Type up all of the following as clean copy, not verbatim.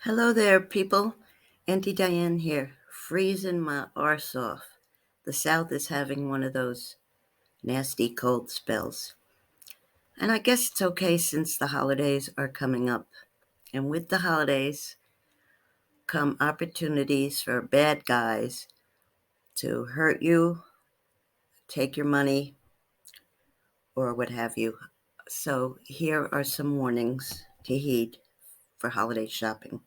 Hello there, people. Auntie Diane here, freezing my arse off. The South is having one of those nasty cold spells. And I guess it's okay since the holidays are coming up. And with the holidays come opportunities for bad guys to hurt you, take your money, or what have you. So here are some warnings to heed for holiday shopping.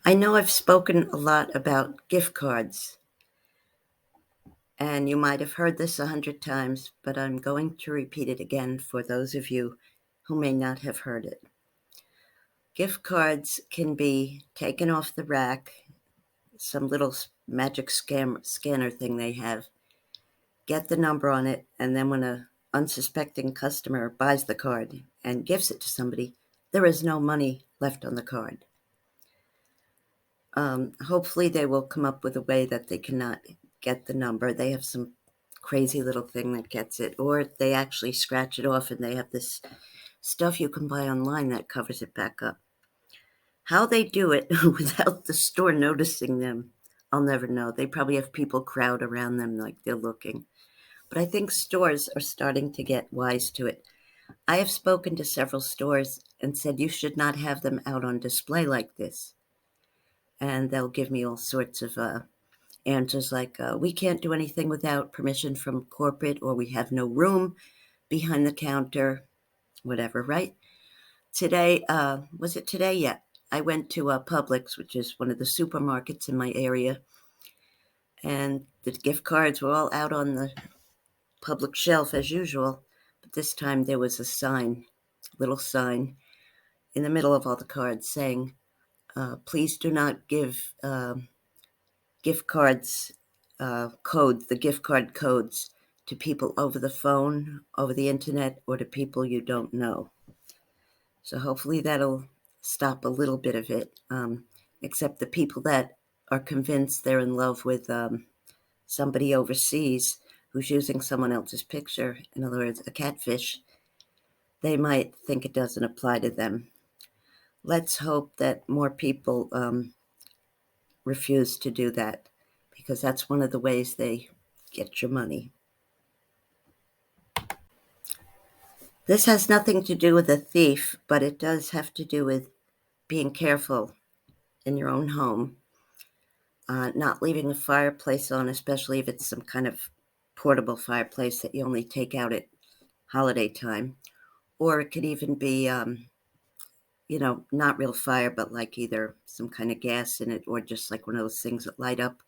I know I've spoken a lot about gift cards. And you might have heard this 100 times, but I'm going to repeat it again for those of you who may not have heard it. Gift cards can be taken off the rack, some little magic scanner thing they have, get the number on it, and then when an unsuspecting customer buys the card and gives it to somebody, there is no money left on the card. Hopefully they will come up with a way that they cannot get the number. They have some crazy little thing that gets it, or they actually scratch it off and they have this stuff you can buy online that covers it back up. How they do it without the store noticing them, I'll never know. They probably have people crowd around them like they're looking. But I think stores are starting to get wise to it. I have spoken to several stores and said you should not have them out on display like this. And they'll give me all sorts of answers like, we can't do anything without permission from corporate, or we have no room behind the counter, whatever, right? Today, was it today? Yeah. I went to Publix, which is one of the supermarkets in my area, and the gift cards were all out on the public shelf as usual. But this time there was a little sign, in the middle of all the cards saying, please do not give gift cards the gift card codes to people over the phone, over the internet, or to people you don't know. So hopefully that'll stop a little bit of it, except the people that are convinced they're in love with somebody overseas who's using someone else's picture, in other words, a catfish, they might think it doesn't apply to them. Let's hope that more people refuse to do that, because that's one of the ways they get your money. This has nothing to do with a thief, but it does have to do with being careful in your own home, not leaving the fireplace on, especially if it's some kind of portable fireplace that you only take out at holiday time. Or it could even be, not real fire, but like either some kind of gas in it or just like one of those things that light up.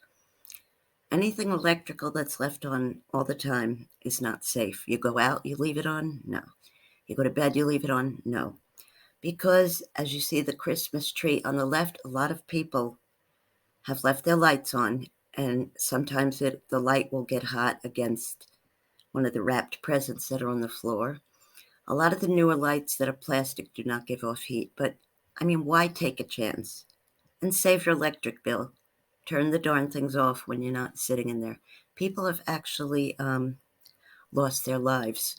Anything electrical that's left on all the time is not safe. You go out, you leave it on? No. You go to bed, you leave it on? No. Because as you see the Christmas tree on the left, a lot of people have left their lights on, and sometimes the light will get hot against one of the wrapped presents that are on the floor. A lot of the newer lights that are plastic do not give off heat, but why take a chance? And save your electric bill. Turn the darn things off when you're not sitting in there. People have actually lost their lives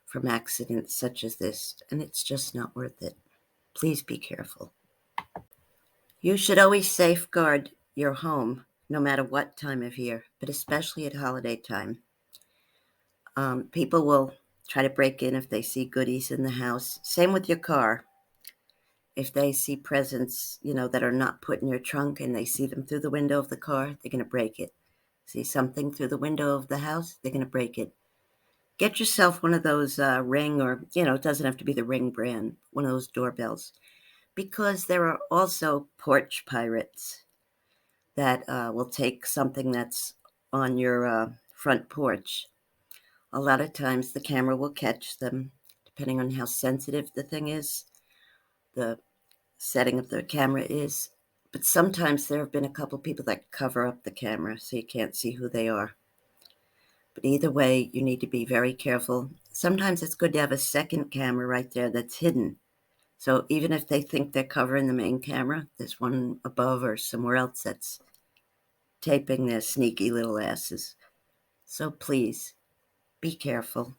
from accidents such as this, and it's just not worth it. Please be careful. You should always safeguard your home, no matter what time of year, but especially at holiday time. People will try to break in if they see goodies in the house. Same with your car. If they see presents, that are not put in your trunk and they see them through the window of the car, they're going to break it. See something through the window of the house, they're going to break it. Get yourself one of those Ring, or, it doesn't have to be the Ring brand, one of those doorbells. Because there are also porch pirates that will take something that's on your front porch. A lot of times the camera will catch them, depending on how sensitive the thing is, the setting of the camera is. But sometimes there have been a couple people that cover up the camera so you can't see who they are. But either way, you need to be very careful. Sometimes it's good to have a second camera right there that's hidden. So even if they think they're covering the main camera, there's one above or somewhere else that's taping their sneaky little asses. So please, be careful.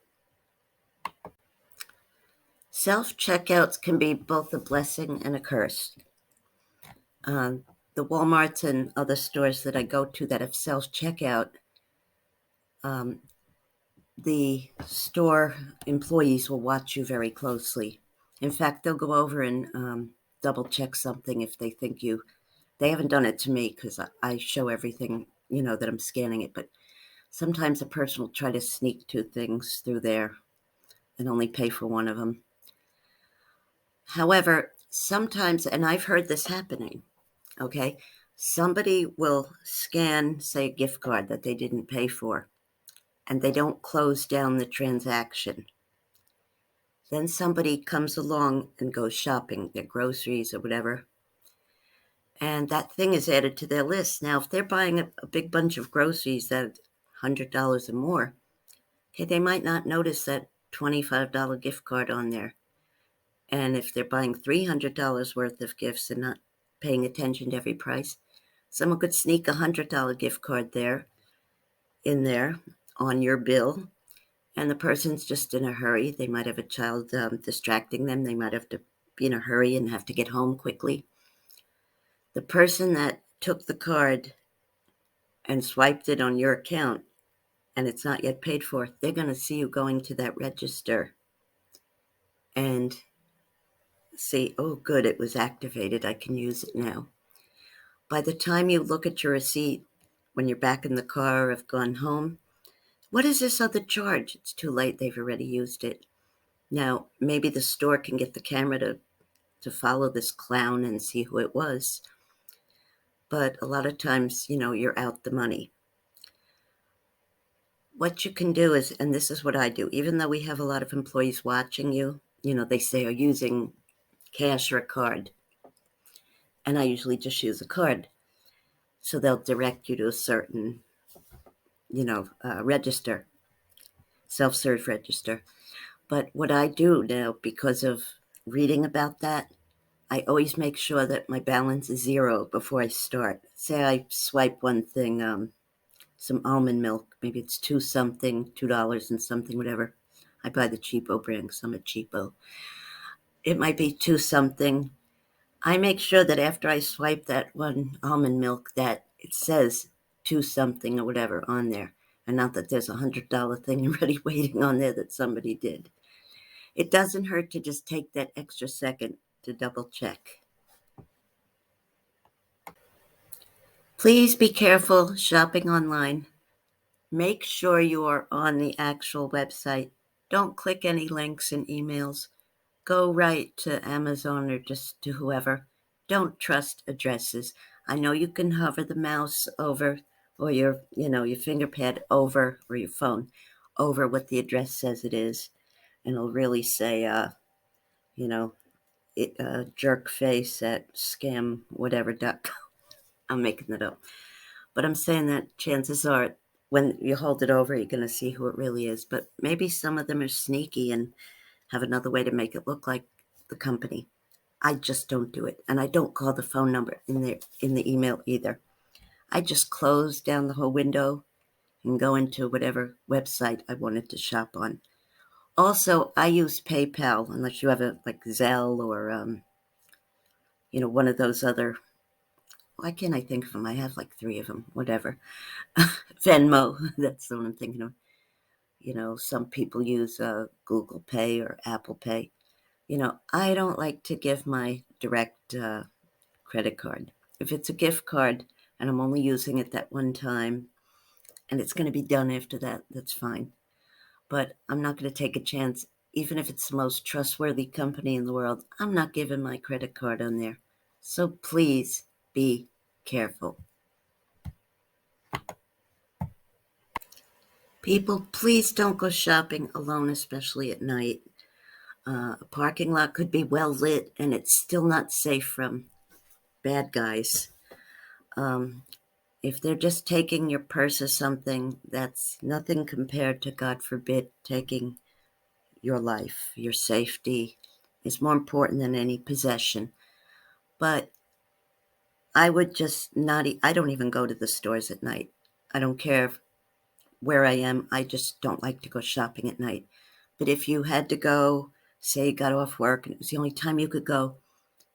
Self-checkouts can be both a blessing and a curse. Um, the Walmarts and other stores that I go to that have self-checkout, um, the store employees will watch you very closely. In fact, they'll go over and double check something if they think you. They haven't done it to me because I show everything, that I'm scanning it. But sometimes a person will try to sneak two things through there and only pay for one of them. However, sometimes, and I've heard this happening, okay, somebody will scan, say, a gift card that they didn't pay for, and they don't close down the transaction. Then somebody comes along and goes shopping, their groceries or whatever, and that thing is added to their list. Now, if they're buying a big bunch of groceries that $100 or more, okay, they might not notice that $25 gift card on there. And if they're buying $300 worth of gifts and not paying attention to every price, someone could sneak a $100 gift card in there on your bill, and the person's just in a hurry. They might have a child distracting them. They might have to be in a hurry and have to get home quickly. The person that took the card and swiped it on your account and it's not yet paid for, they're going to see you going to that register and see, oh, good, it was activated. I can use it now. By the time you look at your receipt, when you're back in the car or have gone home, what is this other charge? It's too late. They've already used it. Now, maybe the store can get the camera to follow this clown and see who it was. But a lot of times, you're out the money. What you can do is, and this is what I do, even though we have a lot of employees watching you, they say are using cash or a card. And I usually just use a card. So they'll direct you to a certain, register, self-serve register. But what I do now, because of reading about that, I always make sure that my balance is zero before I start. Say I swipe one thing, some almond milk, maybe it's $2 and something, whatever. I buy the cheapo brand because I'm a cheapo. It might be two something. I make sure that after I swipe that one almond milk that it says two something or whatever on there, and not that there's $100 thing already waiting on there that somebody did. It doesn't hurt to just take that extra second to double check. Please be careful shopping online. Make sure you are on the actual website. Don't click any links in emails. Go right to Amazon or just to whoever. Don't trust addresses. I know you can hover the mouse over or your finger pad over, or your phone over what the address says it is. And it'll really say, jerk face at scam whatever.com. I'm making that up. But I'm saying that chances are when you hold it over, you're going to see who it really is. But maybe some of them are sneaky and have another way to make it look like the company. I just don't do it. And I don't call the phone number in the email either. I just close down the whole window and go into whatever website I wanted to shop on. Also, I use PayPal, unless you have like Zelle or, one of those other, why can't I think of them? I have like 3 of them, whatever. Venmo, that's the one I'm thinking of. Some people use Google Pay or Apple Pay. I don't like to give my direct credit card. If it's a gift card and I'm only using it that one time and it's going to be done after that, that's fine. But I'm not going to take a chance, even if it's the most trustworthy company in the world. I'm not giving my credit card on there. So please be careful. People, please don't go shopping alone, especially at night. A parking lot could be well lit and it's still not safe from bad guys. If they're just taking your purse or something, that's nothing compared to, God forbid, taking your life. Your safety is more important than any possession. But I would just not, I don't even go to the stores at night. I don't care where I am. I just don't like to go shopping at night. But if you had to go Say you got off work and it was the only time you could go.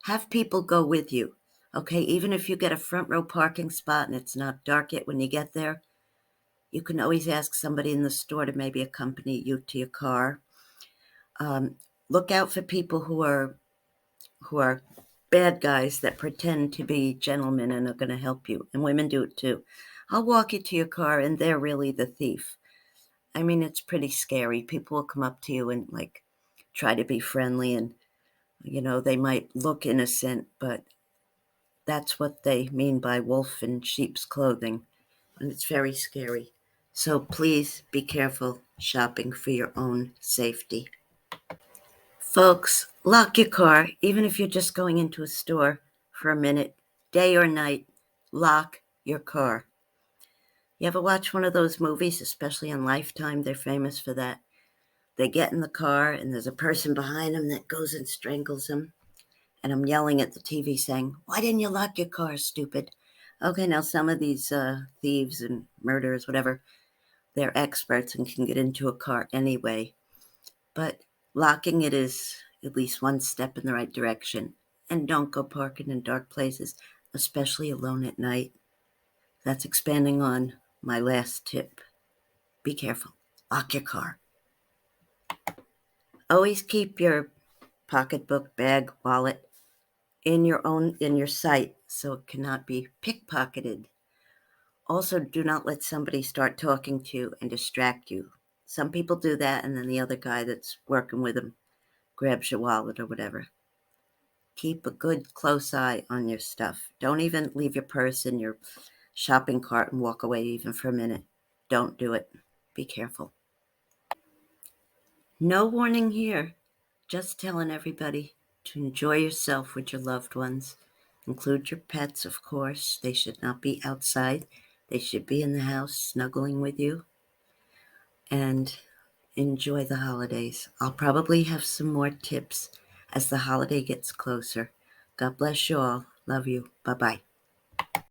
Have people go with you. Okay, even if you get a front row parking spot and it's not dark yet when you get there, you can always ask somebody in the store to maybe accompany you to your car. Um, Look out for people who are bad guys that pretend to be gentlemen and are going to help you. And women do it too. I'll walk you to your car, and they're really the thief. I mean, it's pretty scary. People will come up to you and like try to be friendly, and they might look innocent, but that's what they mean by wolf in sheep's clothing, and it's very scary. So please be careful shopping for your own safety. Folks, lock your car, even if you're just going into a store for a minute, day or night. Lock your car. You ever watch one of those movies, especially on Lifetime? They're famous for that. They get in the car, and there's a person behind them that goes and strangles them. And I'm yelling at the TV saying, "Why didn't you lock your car, stupid?" Okay, now some of these thieves and murderers, whatever, they're experts and can get into a car anyway. But locking it is at least one step in the right direction. And don't go parking in dark places, especially alone at night. That's expanding on my last tip. Be careful. Lock your car. Always keep your pocketbook, bag, wallet in your sight so it cannot be pickpocketed. Also, do not let somebody start talking to you and distract you. Some people do that, and then the other guy that's working with them grabs your wallet or whatever. Keep a good close eye on your stuff. Don't even leave your purse in your shopping cart and walk away even for a minute. Don't do it. Be careful. No warning here. Just telling everybody to enjoy yourself with your loved ones. Include your pets, of course. They should not be outside. They should be in the house snuggling with you. And enjoy the holidays. I'll probably have some more tips as the holiday gets closer. God bless you all. Love you. Bye bye.